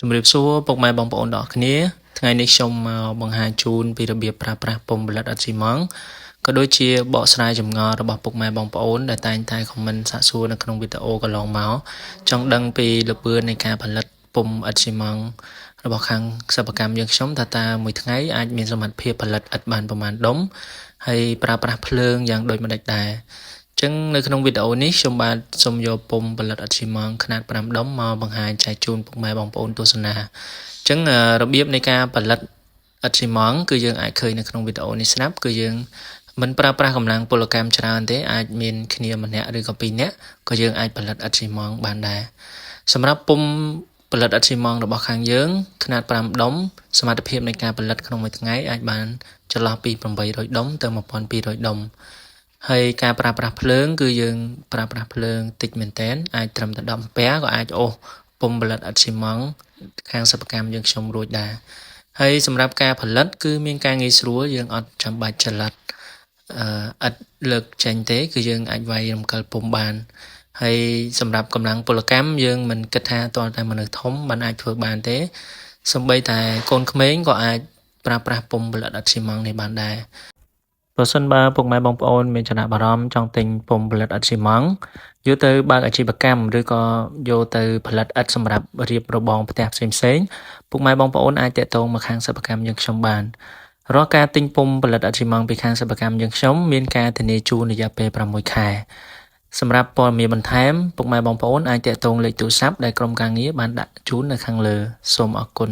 ជំរាបសួរពុកម៉ែបងប្អូនទាំងអស់គ្នាថ្ងៃនេះខ្ញុំមកបង្ហាញជូនពីរបៀបប្រើប្រាស់ពុម្ពផលិតអត់ស៊ីម៉ង់ក៏ដូចជាបកស្រាយចម្ងល់របស់ពុកម៉ែបងប្អូនដែលតែងតែខមមិនសាកសួរនៅក្នុងវីដេអូកន្លងមកចង់ដឹងពីល្បឿននៃការផលិតពុម្ពអត់ស៊ីម៉ង់របស់ខាងសិប្បកម្មយើងខ្ញុំថាតើមួយថ្ងៃអាចមានសមត្ថភាពផលិតឥដ្ឋបានប្រមាណដុំហើយប្រើប្រាស់ភ្លើងយ៉ាងដូចម្តេចដែរចឹងនៅក្នុងវីដេអូនេះខ្ញុំបាទសូមយកពុម្ពផលិតអត់ស៊ីម៉ង់ខ្នាត5ដុំមកបង្ហាញចែកជូនពុកម៉ែបងប្អូនទស្សនាចឹងរបៀបនៃការផលិតអត់ស៊ីម៉ង់គឺយើងអាចឃើញនៅក្នុងវីដេអូនេះស្រាប់គឺយើងមិនប្រើប្រាស់កម្លាំងពលកម្មច្រើនទេអាចមានគ្នាម្នាក់ឬក៏ពីរនាក់ក៏យើងអាចផលិតអត់ស៊ីម៉ង់បានដែរសម្រាប់ពុម្ពផលិតអត់ស៊ីម៉ង់របស់ខាងយើងខ្នាត5ដុំសមត្ថភាពនៃការផលិតក្នុងមួយថ្ងៃអាចបានចន្លោះពី800ដុំទៅ1200ដុំហើយការប្រើប្រាស់ភ្លើងគឺយើងប្រើប្រាស់ភ្លើងតិចមែនតែនអាចត្រឹមតែ10អាំពែក៏អាចអូសពុម្ពផលិតអត់ស៊ីម៉ង់ខាងសិប្បកម្មយើងខ្ញុំរួចដែរហើយសម្រាប់ការផលិតគឺមានការងាយស្រួលយើងអត់ចាំបាច់ចល័តឥដ្ឋលើកចេញទេគឺយើងអាចវាយរំកិលពុម្ពបានហើយសម្រាប់កម្លាំងពលកម្មយើងមិនគិតថាតើតែមនុស្សធំបានអាចធ្វើបានទេសូម្បីតែកូនក្មេងក៏អាចប្រើប្រាស់ពុម្ពផលិតអត់ស៊ីម៉ង់នេះបានដែរបើសិនបើពុកម៉ែបងប្អូនមានចំណាប់អារម្មណ៍ចង់ទិញពុម្ពផលិតអត់ស៊ីម៉ង់យកទៅបើកអាជីវកម្មឬក៏យកទៅផលិតឥដ្ឋសម្រាប់រៀបរបងផ្ទះផ្សេងៗពុកម៉ែបងប្អូនអាចតាក់ទងមកខាងសិប្បកម្មយើងខ្ញុំបានរាល់ការទិញពុម្ពផលិតអត់ស៊ីម៉ង់ពីខាងសិប្បកម្មយើងខ្ញុំមានការធានាជូនរយៈពេល6ខែសម្រាប់ព័ត៌មានបន្ថែមពុកម៉ែបងប្អូនអាចតាក់ទងលេខទូរស័ព្ទដែលក្រុមការងារបានដាក់ជូននៅខាងលើសូមអរគុណ